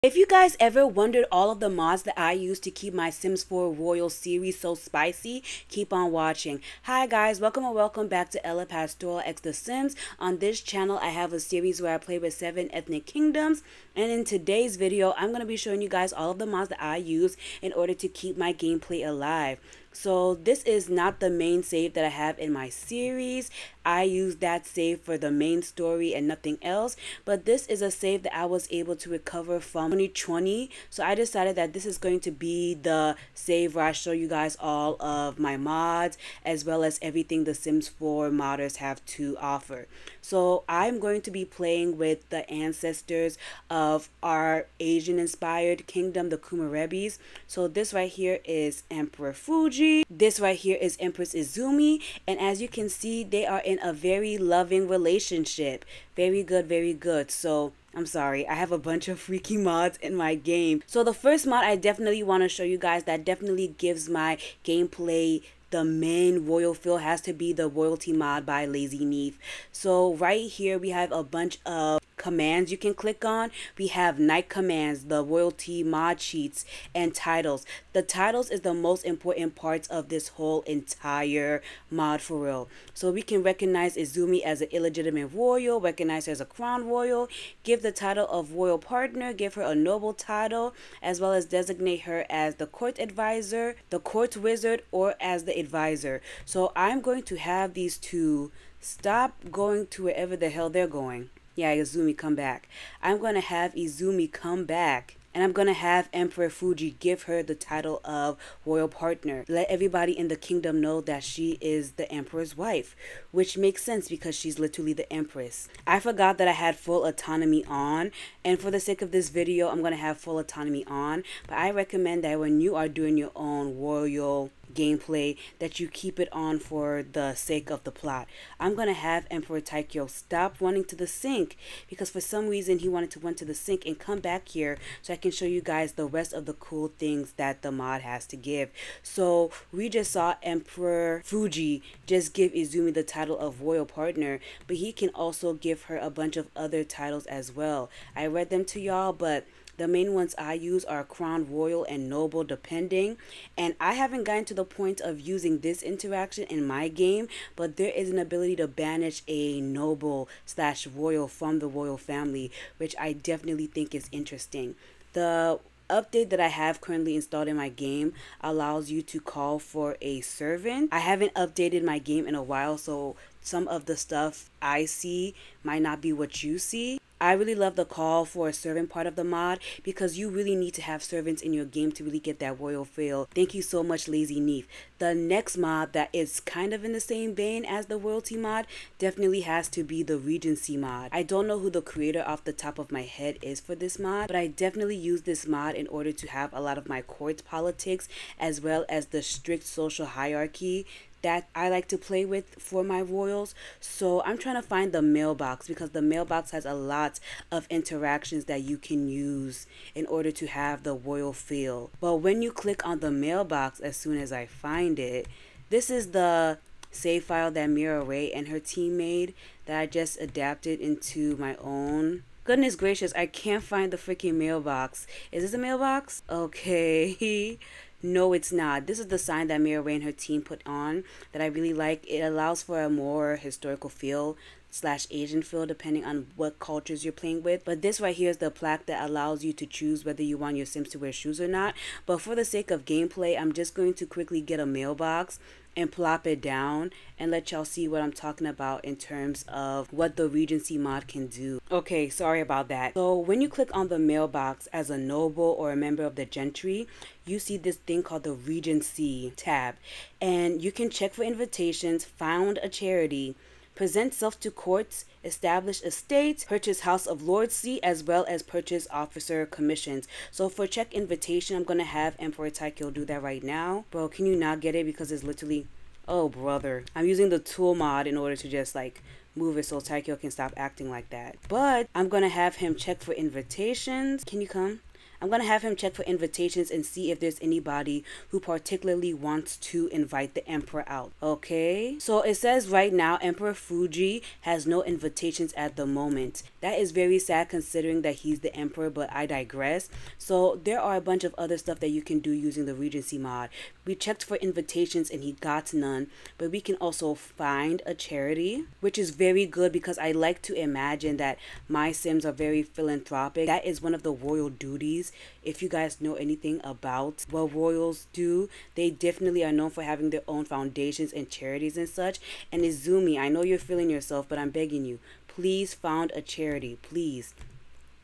If you guys ever wondered all of the mods that I use to keep my Sims 4 Royal series so spicy, keep on watching. Hi guys, welcome or welcome back to Ella Pastoral X The Sims. On this channel I have a series where I play with 7 ethnic kingdoms, and in today's video I'm going to be showing you guys all of the mods that I use in order to keep my gameplay alive. So this is not the main save that I have in my series. I use that save for the main story and nothing else, but this is a save that I was able to recover from 2020. So I decided that this is going to be the save where I show you guys all of my mods as well as everything the Sims 4 modders have to offer. So I'm going to be playing with the ancestors of our Asian inspired kingdom, the Kumarebis. So this right here is Emperor Fuji. This right here is Empress Izumi. And as you can see, they are in a very loving relationship. Very good, very good. So I'm sorry, I have a bunch of freaky mods in my game. So the first mod I definitely want to show you guys that definitely gives my gameplay the main royal feel has to be the royalty mod by Lazy Neef. So right here we have a bunch of commands you can click on. We have night commands, the royalty mod sheets, and titles. The titles is the most important parts of this whole entire mod for real. So we can recognize Izumi as an illegitimate royal, recognize her as a crown royal, give the title of royal partner, give her a noble title, as well as designate her as the court advisor, the court wizard, or as the advisor. So I'm going to have these two stop going to wherever the hell they're going. Yeah, Izumi, come back. I'm going to have Izumi come back. And I'm going to have Emperor Fuji give her the title of royal partner. Let everybody in the kingdom know that she is the emperor's wife, which makes sense because she's literally the empress. I forgot that I had full autonomy on, and for the sake of this video, I'm going to have full autonomy on. But I recommend that when you are doing your own royal gameplay that you keep it on for the sake of the plot. I'm gonna have Emperor Taikyo stop running to the sink because for some reason he wanted to run to the sink and come back here so I can show you guys the rest of the cool things that the mod has to give. So we just saw Emperor Fuji just give Izumi the title of royal partner, but he can also give her a bunch of other titles as well. I read them to y'all, but the main ones I use are crown royal and noble depending, and I haven't gotten to the point of using this interaction in my game, but there is an ability to banish a noble slash royal from the royal family, which I definitely think is interesting. The update that I have currently installed in my game allows you to call for a servant. I haven't updated my game in a while, so some of the stuff I see might not be what you see. I really love the call for a servant part of the mod because you really need to have servants in your game to really get that royal feel. Thank you so much, Lazy Neef. The next mod that is kind of in the same vein as the royalty mod definitely has to be the Regency mod. I don't know who the creator off the top of my head is for this mod, but I definitely use this mod in order to have a lot of my court politics as well as the strict social hierarchy that I like to play with for my royals. So I'm trying to find the mailbox because the mailbox has a lot of interactions that you can use in order to have the royal feel. But when you click on the mailbox, as soon as I find it, this is the save file that Mira Ray and her team made that I just adapted into my own. Goodness gracious, I can't find the freaking mailbox. Is this a mailbox? Okay. No, it's not. This is the sign that Mira Ray and her team put on that I really like. It allows for a more historical feel slash Asian feel depending on what cultures you're playing with. But this right here is the plaque that allows you to choose whether you want your Sims to wear shoes or not. But for the sake of gameplay, I'm just going to quickly get a mailbox and plop it down and let y'all see what I'm talking about in terms of what the Regency mod can do. Okay, sorry about that. So when you click on the mailbox as a noble or a member of the gentry, you see this thing called the Regency tab, and you can check for invitations, found a charity, present self to courts, establish estates, purchase House of Lords seat, as well as purchase officer commissions. So for check invitation, I'm going to have Emperor Taikyo do that right now. Bro, can you not get it because it's literally... Oh, brother. I'm using the tool mod in order to just like move it so Taikyo can stop acting like that. But I'm going to have him check for invitations. Can you come? I'm going to have him check for invitations and see if there's anybody who particularly wants to invite the emperor out. Okay, so it says right now Emperor Fuji has no invitations at the moment. That is very sad considering that he's the emperor, but I digress. So there are a bunch of other stuff that you can do using the Regency mod. We checked for invitations and he got none, but we can also find a charity, which is very good because I like to imagine that my Sims are very philanthropic. That is one of the royal duties. If you guys know anything about what royals do, they definitely are known for having their own foundations and charities and such. And Izumi, I know you're feeling yourself, but I'm begging you, please found a charity, please.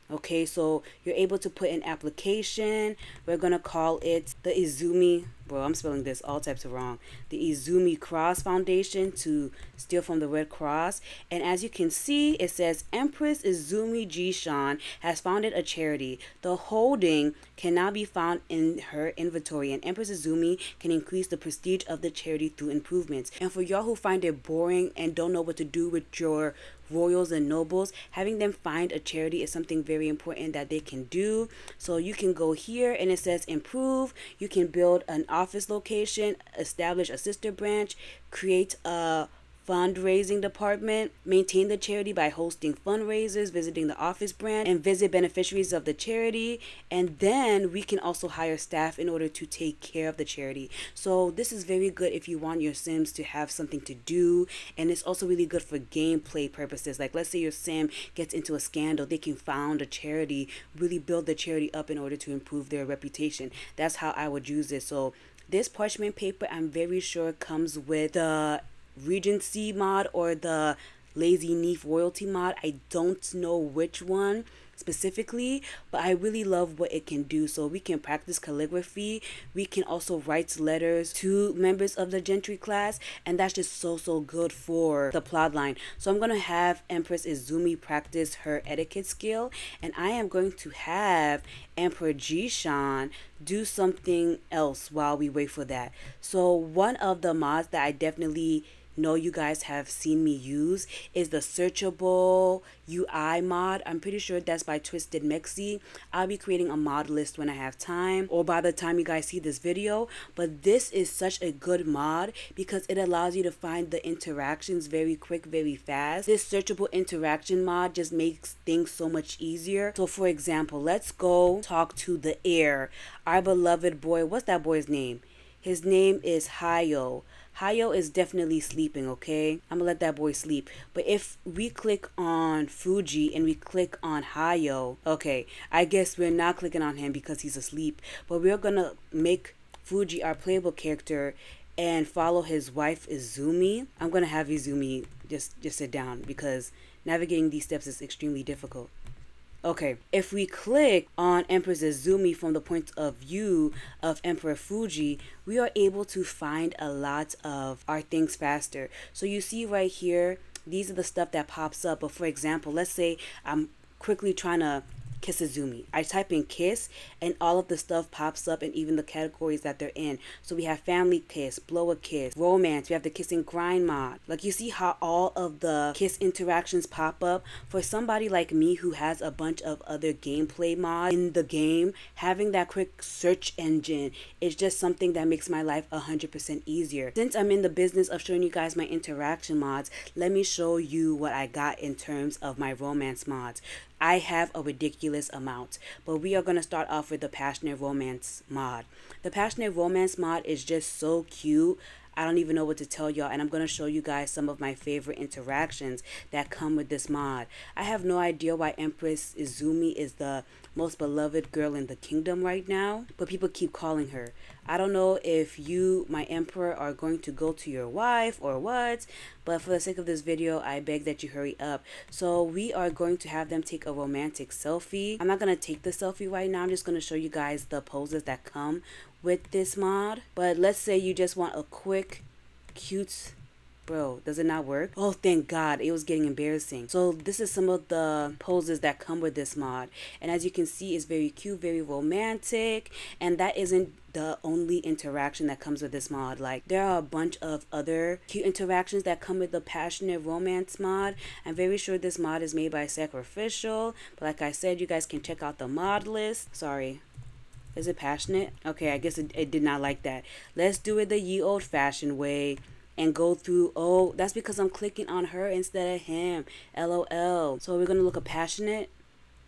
Okay, so you're able to put in application. We're gonna call it the Izumi, bro, I'm spelling this all types of wrong, the Izumi Cross Foundation, to steal from the Red Cross. And as you can see, it says Empress Izumi Jishan has founded a charity. The holding can now be found in her inventory, and Empress Izumi can increase the prestige of the charity through improvements. And for y'all who find it boring and don't know what to do with your royals and nobles, having them find a charity is something very important that they can do. So you can go here and it says improve. You can build an office location, establish a sister branch, create a fundraising department, maintain the charity by hosting fundraisers, visiting the office branch, and visit beneficiaries of the charity. And then we can also hire staff in order to take care of the charity. So this is very good if you want your Sims to have something to do, and it's also really good for gameplay purposes. Like let's say your Sim gets into a scandal, they can found a charity, really build the charity up in order to improve their reputation. That's how I would use it. So this parchment paper, I'm very sure comes with the Regency mod or the Lazy Neef royalty mod. I don't know which one specifically, but I really love what it can do. So we can practice calligraphy, we can also write letters to members of the gentry class, and that's just so good for the plot line. So I'm gonna have Empress Izumi practice her etiquette skill, and I am going to have Emperor Jishan do something else while we wait for that. So one of the mods that I definitely know you guys have seen me use is the searchable UI mod. I'm pretty sure that's by Twisted Mexi. I'll be creating a mod list when I have time, or by the time you guys see this video. But this is such a good mod because it allows you to find the interactions very quick, very fast. This searchable interaction mod just makes things so much easier. So for example, let's go talk to the heir, our beloved boy. What's that boy's name? His name is Hayo. Hayo is definitely sleeping, okay? I'm gonna let that boy sleep. But if we click on Fuji and we click on Hayo, okay, I guess we're not clicking on him because he's asleep. But we're gonna make Fuji our playable character and follow his wife Izumi. I'm gonna have Izumi just sit down because navigating these steps is extremely difficult. Okay, if we click on Empress Izumi from the point of view of Emperor Fuji, we are able to find a lot of our things faster. So you see right here, these are the stuff that pops up. But for example, let's say I'm quickly trying to kiss Izumi. I type in kiss and all of the stuff pops up, and even the categories that they're in. So we have family kiss, blow a kiss, romance, we have the kiss and grind mod. Like you see how all of the kiss interactions pop up. For somebody like me who has a bunch of other gameplay mods in the game, having that quick search engine is just something that makes my life 100% easier. Since I'm in the business of showing you guys my interaction mods, let me show you what I got in terms of my romance mods. I have a ridiculous amount, but we are going to start off with the Passionate Romance mod. The Passionate Romance mod is just so cute. I don't even know what to tell y'all, and I'm going to show you guys some of my favorite interactions that come with this mod. I have no idea why Empress Izumi is the most beloved girl in the kingdom right now, but people keep calling her. I don't know if you, my emperor, are going to go to your wife or what, but for the sake of this video, I beg that you hurry up. So we are going to have them take a romantic selfie. I'm not going to take the selfie right now. I'm just going to show you guys the poses that come with this mod. But let's say you just want a quick, cute... Bro, does it not work? Oh, thank God. It was getting embarrassing. So this is some of the poses that come with this mod. And as you can see, it's very cute, very romantic. And that isn't the only interaction that comes with this mod. Like, there are a bunch of other cute interactions that come with the Passionate Romance mod. I'm very sure this mod is made by Sacrificial. But like I said, you guys can check out the mod list. Sorry. Is it passionate? Okay, I guess it did not like that. Let's do it the ye old fashioned way and go through. Oh, that's because I'm clicking on her instead of him. LOL. So we're gonna look at passionate.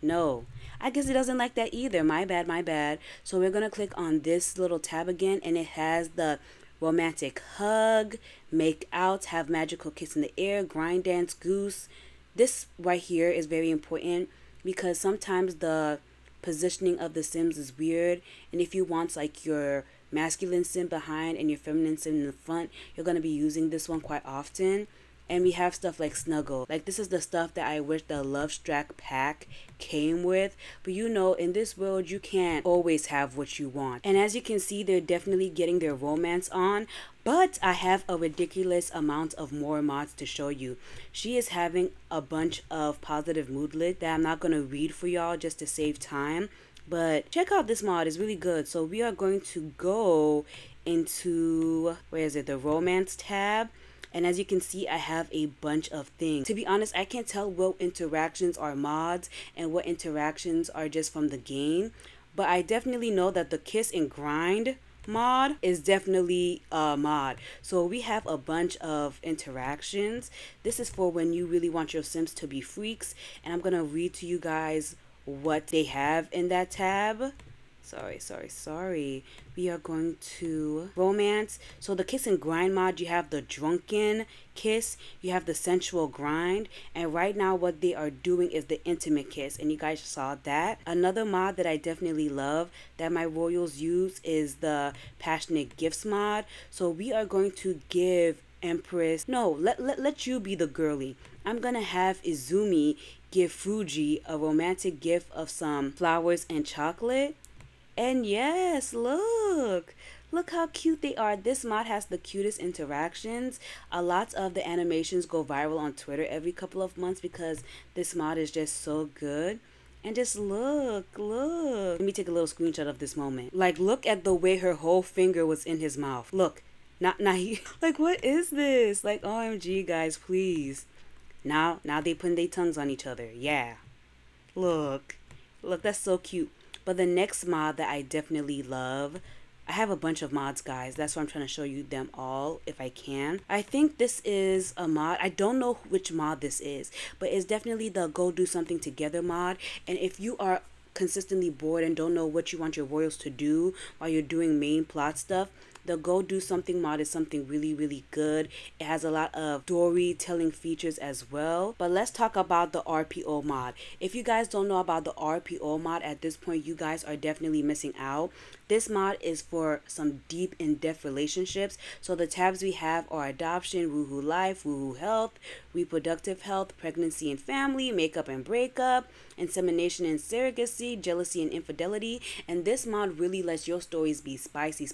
No, I guess it doesn't like that either. My bad, my bad. So we're gonna click on this little tab again, and it has the romantic hug, make out, have magical kiss in the air, grind dance, goose. This right here is very important because sometimes the positioning of the Sims is weird, and if you want like your masculine Sim behind and your feminine Sim in the front, you're gonna be using this one quite often. And we have stuff like Snuggle. Like this is the stuff that I wish the Love Strack pack came with. But you know, in this world, you can't always have what you want. And as you can see, they're definitely getting their romance on. But I have a ridiculous amount of more mods to show you. She is having a bunch of positive moodlet that I'm not going to read for y'all just to save time. But check out this mod, it's really good. So we are going to go into, where is it, the romance tab. And as you can see, I have a bunch of things. To be honest, I can't tell what interactions are mods and what interactions are just from the game. But I definitely know that the Kiss and Grind mod is definitely a mod. So we have a bunch of interactions. This is for when you really want your Sims to be freaks. And I'm going to read to you guys what they have in that tab. Sorry. We are going to romance. So the Kiss and Grind mod, you have the drunken kiss, you have the sensual grind, and right now what they are doing is the intimate kiss, and you guys saw that. Another mod that I definitely love that my royals use is the passionate gifts mod. So we are going to give Empress, no, let you be the girly. I'm gonna have Izumi give Fuji a romantic gift of some flowers and chocolate. And yes, look how cute they are. This mod has the cutest interactions. A lot of the animations go viral on Twitter every couple of months because this mod is just so good. And just look. Let me take a little screenshot of this moment. Like, look at the way her whole finger was in his mouth. Look, not like, what is this? Like, OMG, guys, please. Now they putting their tongues on each other. Yeah. Look, that's so cute. But the next mod that I definitely love, I have a bunch of mods, guys. That's why I'm trying to show you them all if I can. I think this is a mod. I don't know which mod this is, but it's definitely the Go Do Something Together mod. And if you are consistently bored and don't know what you want your royals to do while you're doing main plot stuff, the Go Do Something mod is something really good. It has a lot of storytelling features as well. But let's talk about the RPO mod. If you guys don't know about the RPO mod at this point, you guys are definitely missing out. This mod is for some deep in-depth relationships. So the tabs we have are adoption, woohoo life, woohoo health, reproductive health, pregnancy and family, makeup and breakup, insemination and surrogacy, jealousy and infidelity. And this mod really lets your stories be spicy.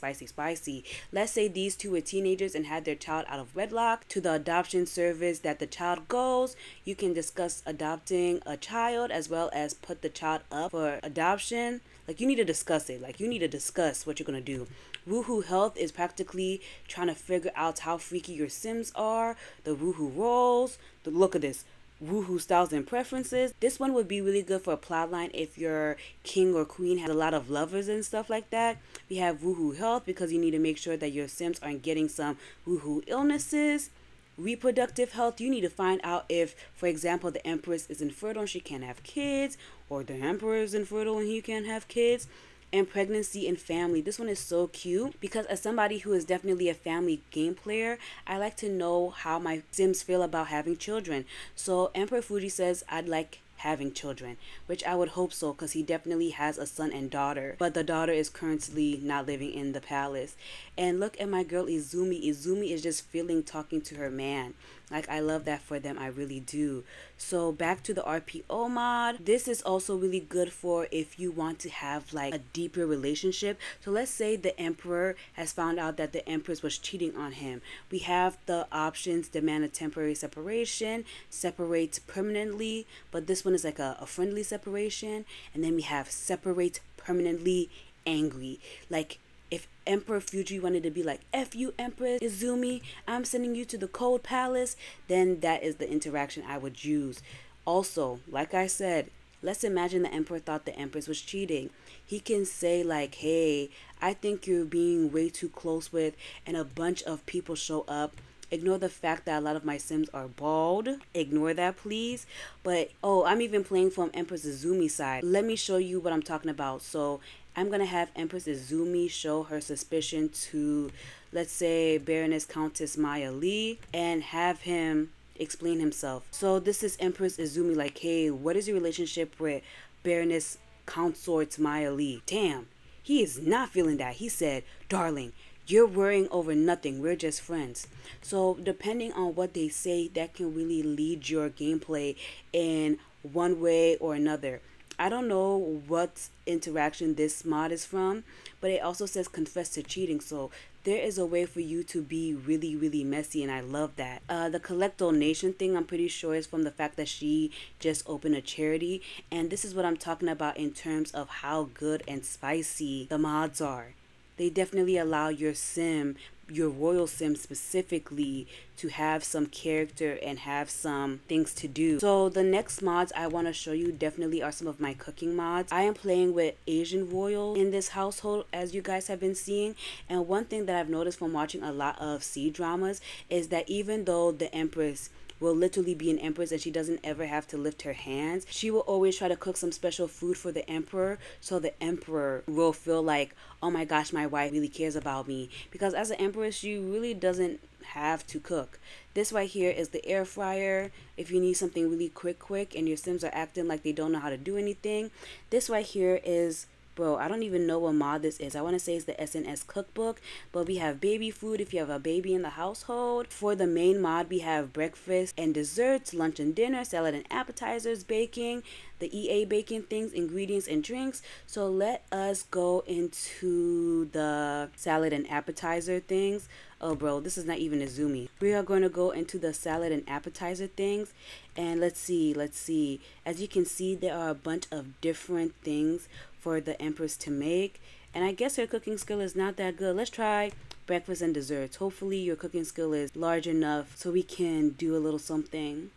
Let's say these two were teenagers and had their child out of wedlock. To the adoption service that the child goes, you can discuss adopting a child as well as put the child up for adoption. Like, you need to discuss it. Like, you need to discuss what you're going to do. Woohoo Health is practically trying to figure out how freaky your Sims are. The Woohoo Roles. Look at this. Woohoo Styles and Preferences. This one would be really good for a plotline if your king or queen has a lot of lovers and stuff like that. We have Woohoo Health because you need to make sure that your Sims aren't getting some woohoo illnesses. Reproductive health, you need to find out if, for example, the Empress is infertile and she can't have kids, or the Emperor is infertile and he can't have kids. And pregnancy and family. This one is so cute because as somebody who is definitely a family game player, I like to know how my Sims feel about having children. So Emperor Fuji says, I'd like having children, which I would hope so because he definitely has a son and daughter, but the daughter is currently not living in the palace. And look at my girl Izumi. Izumi is just feeling talking to her man. Like, I love that for them, I really do. So back to the RPO mod. This is also really good for if you want to have like a deeper relationship. So let's say the Emperor has found out that the Empress was cheating on him. We have the options: demand a temporary separation, separate permanently, but this one is like a friendly separation. And then we have separate permanently angry. Like, if Emperor Fuji wanted to be like, F you Empress Izumi, I'm sending you to the cold palace, then that is the interaction I would use. Also, like I said, let's imagine the emperor thought the empress was cheating. He can say like, hey, I think you're being way too close with, and a bunch of people show up. Ignore the fact that a lot of my sims are bald. Ignore that, please. But, oh, I'm even playing from Empress Izumi side. Let me show you what I'm talking about. So, I'm going to have Empress Izumi show her suspicion to, let's say, Baroness Countess Maya Lee, and have him explain himself. So, this is Empress Izumi like, hey, what is your relationship with Baroness Consort Maya Lee? Damn, he is not feeling that. He said, darling, you're worrying over nothing. We're just friends. So depending on what they say, that can really lead your gameplay in one way or another. I don't know what interaction this mod is from, but it also says confess to cheating. So there is a way for you to be really, really messy, and I love that. The Collect Donation thing, I'm pretty sure is from the fact that she just opened a charity. And this is what I'm talking about in terms of how good and spicy the mods are. They definitely allow your sim, your royal sim specifically, to have some character and have some things to do. So the next mods I want to show you definitely are some of my cooking mods. I am playing with Asian royal in this household, as you guys have been seeing. And one thing that I've noticed from watching a lot of C-dramas is that even though the empress will literally be an empress and she doesn't ever have to lift her hands, she will always try to cook some special food for the emperor, so the emperor will feel like, oh my gosh, my wife really cares about me. Because as an empress, she really doesn't have to cook. This right here is the air fryer. If you need something really quick and your sims are acting like they don't know how to do anything, this right here is, bro, I don't even know what mod this is. I want to say it's the SNS cookbook, but we have baby food if you have a baby in the household. For the main mod, we have breakfast and desserts, lunch and dinner, salad and appetizers, baking, the EA baking things, ingredients and drinks. So let us go into the salad and appetizer things. Oh, bro, this is not even Izumi. We are going to go into the salad and appetizer things. And let's see. As you can see, there are a bunch of different things for the empress to make, and I guess her cooking skill is not that good. Let's try breakfast and desserts. Hopefully your cooking skill is large enough so we can do a little something.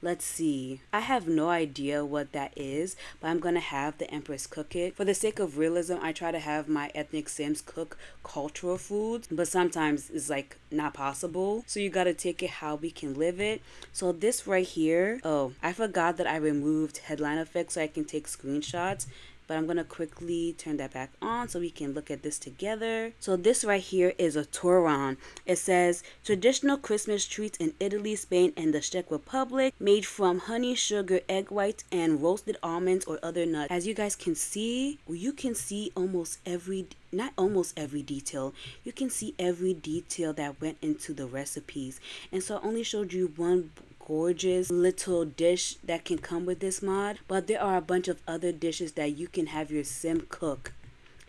Let's see. I have no idea what that is, but I'm gonna have the empress cook it. For the sake of realism, I try to have my ethnic sims cook cultural foods, but sometimes it's like not possible. So you gotta take it how we can live it. So this right here, oh, I forgot that I removed headline effects so I can take screenshots. But I'm going to quickly turn that back on so we can look at this together. So this right here is a Touron. It says, traditional Christmas treats in Italy, Spain, and the Czech Republic, made from honey, sugar, egg whites, and roasted almonds or other nuts. As you guys can see, you can see not almost every detail. You can see every detail that went into the recipes. And so I only showed you one gorgeous little dish that can come with this mod, but there are a bunch of other dishes that you can have your sim cook,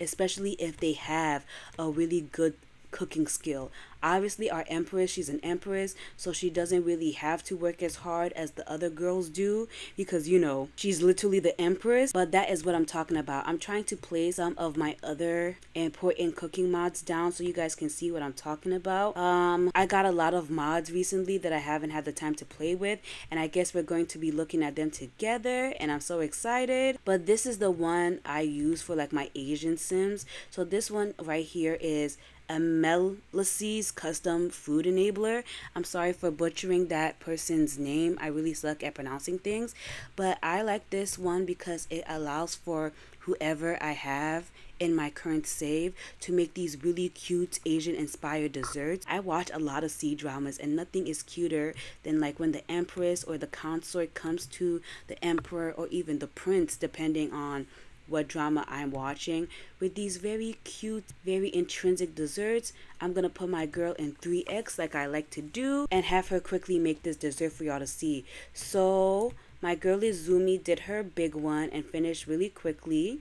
especially if they have a really good cooking skill. Obviously our empress, she's an empress, so she doesn't really have to work as hard as the other girls do because, you know, she's literally the empress. But that is what I'm talking about. I'm trying to play some of my other important cooking mods down so you guys can see what I'm talking about. I got a lot of mods recently that I haven't had the time to play with, and I guess we're going to be looking at them together, and I'm so excited. But this is the one I use for like my Asian sims. So this one right here is Amelis's custom food enabler. I'm sorry for butchering that person's name. I really suck at pronouncing things, but I like this one because it allows for whoever I have in my current save to make these really cute Asian inspired desserts. I watch a lot of C-dramas and nothing is cuter than like when the empress or the consort comes to the emperor or even the prince, depending on what drama I'm watching, with these very cute, very intrinsic desserts. I'm gonna put my girl in 3x like I like to do and have her quickly make this dessert for y'all to see. So my girl Izumi did her big one and finished really quickly.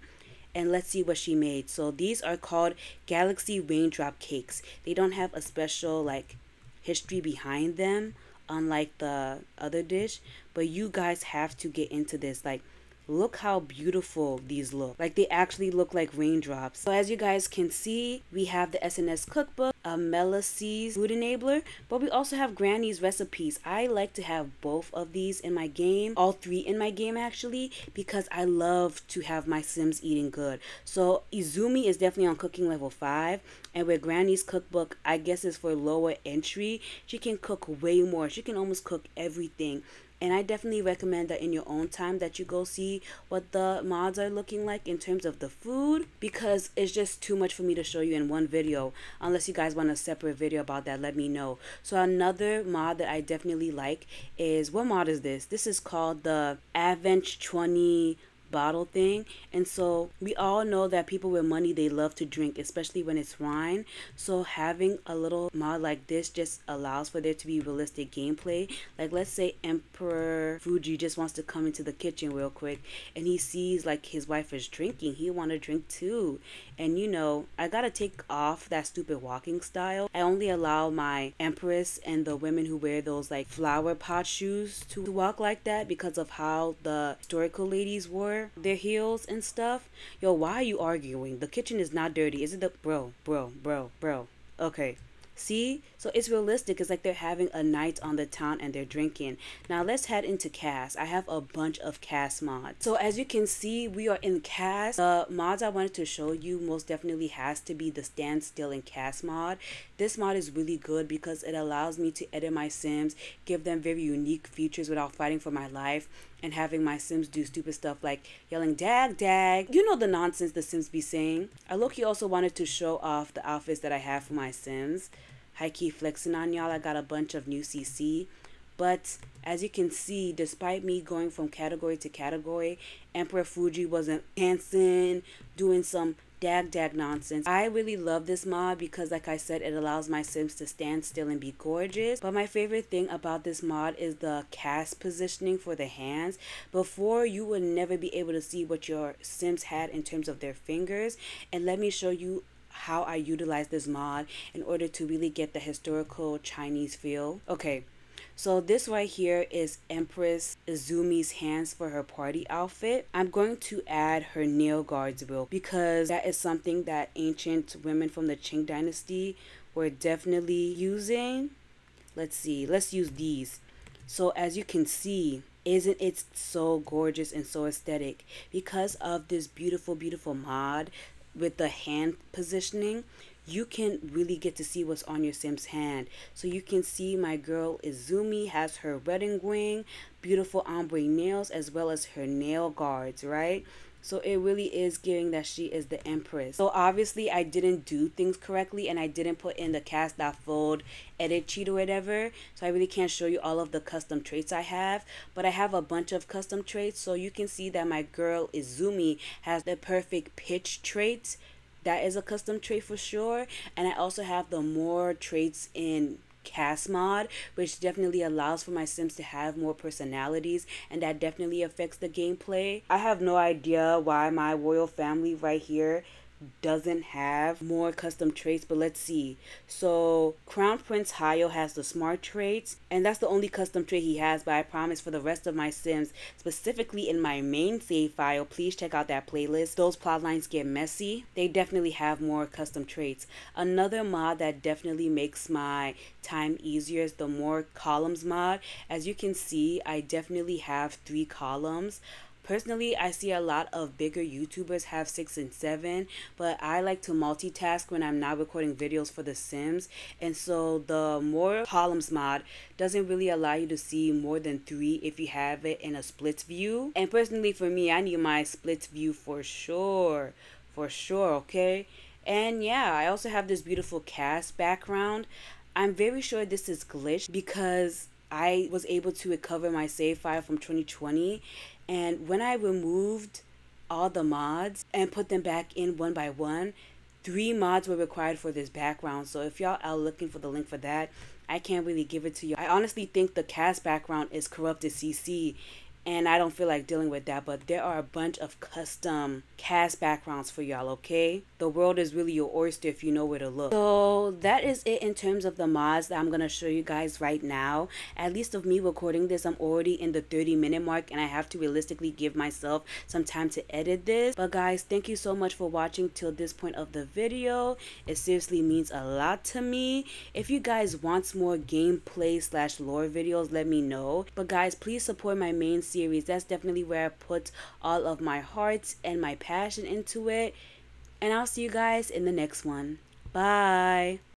And let's see what she made. So these are called Galaxy Raindrop Cakes. They don't have a special like history behind them, unlike the other dish, but you guys have to get into this. Like, look how beautiful these look. Like, they actually look like raindrops. So as you guys can see, we have the SNS cookbook, a Melissa's food enabler, but we also have Granny's recipes. I like to have both of these in my game, all three in my game actually, because I love to have my Sims eating good. So Izumi is definitely on cooking level 5, and with Granny's cookbook, I guess is for lower entry. She can cook way more. She can almost cook everything. And I definitely recommend that in your own time that you go see what the mods are looking like in terms of the food, because it's just too much for me to show you in one video. Unless you guys want a separate video about that, let me know. So another mod that I definitely like is, what mod is this? This is called the Advent 20 bottle thing. And so we all know that people with money, they love to drink, especially when it's wine. So having a little mod like this just allows for there to be realistic gameplay. Like, let's say Emperor Fuji just wants to come into the kitchen real quick and he sees like his wife is drinking. He want to drink too. And you know, I gotta take off that stupid walking style. I only allow my Empress and the women who wear those like flower pot shoes to walk like that because of how the historical ladies wore their heels and stuff. Yo, why are you arguing? The kitchen is not dirty. Is it the bro? Okay. See? So it's realistic. It's like they're having a night on the town and they're drinking. Now let's head into cast. I have a bunch of cast mods. So as you can see, we are in cast. The mods I wanted to show you most definitely has to be the stand still in cast mod. This mod is really good because it allows me to edit my Sims, give them very unique features without fighting for my life, and having my Sims do stupid stuff like yelling dag dag. You know the nonsense the Sims be saying. I low-key also wanted to show off the outfits that I have for my Sims. High-key flexing on y'all. I got a bunch of new CC. But as you can see, despite me going from category to category, Emperor Fuji wasn't dancing, doing some dag nonsense. I really love this mod because, like I said, it allows my Sims to stand still and be gorgeous. But my favorite thing about this mod is the cast positioning for the hands. Before, you would never be able to see what your Sims had in terms of their fingers. And let me show you how I utilize this mod in order to really get the historical Chinese feel. Okay. So this right here is Empress Izumi's hands for her party outfit. I'm going to add her nail guards because that is something that ancient women from the Qing dynasty were definitely using. Let's see, let's use these. So as you can see, isn't it so gorgeous and so aesthetic? Because of this beautiful mod with the hand positioning, you can really get to see what's on your Sim's hand. So you can see my girl Izumi has her wedding ring, beautiful ombre nails, as well as her nail guards, right? So it really is giving that she is the Empress. So obviously I didn't do things correctly and I didn't put in the cast.fold edit cheat or whatever. So I really can't show you all of the custom traits I have. But I have a bunch of custom traits. So you can see that my girl Izumi has the perfect pitch traits. That is a custom trait for sure. And I also have the more traits in cast mod, which definitely allows for my Sims to have more personalities, and that definitely affects the gameplay. I have no idea why my royal family right here doesn't have more custom traits, but let's see. So Crown Prince Hayo has the smart traits, and that's the only custom trait he has. But I promise for the rest of my Sims, specifically in my main save file, please check out that playlist. Those plot lines get messy. They definitely have more custom traits. Another mod that definitely makes my time easier is the more columns mod. As you can see, I definitely have 3 columns. Personally, I see a lot of bigger YouTubers have 6 and 7, but I like to multitask when I'm not recording videos for The Sims. And so the more columns mod doesn't really allow you to see more than 3 if you have it in a split view. And personally for me, I need my split view for sure, okay? And yeah, I also have this beautiful cast background. I'm very sure this is glitched because I was able to recover my save file from 2020. And when I removed all the mods and put them back in one by one, 3 mods were required for this background. So if y'all are looking for the link for that, I can't really give it to you. I honestly think the cast background is corrupted CC. and I don't feel like dealing with that, but there are a bunch of custom cast backgrounds for y'all, okay? The world is really your oyster if you know where to look. So that is it in terms of the mods that I'm gonna show you guys right now. At least of me recording this, I'm already in the 30-minute mark, and I have to realistically give myself some time to edit this. But guys, thank you so much for watching till this point of the video. It seriously means a lot to me. If you guys want more gameplay / lore videos, let me know. But guys, please support my main series. That's definitely where I put all of my heart and my passion into it. And I'll see you guys in the next one. Bye.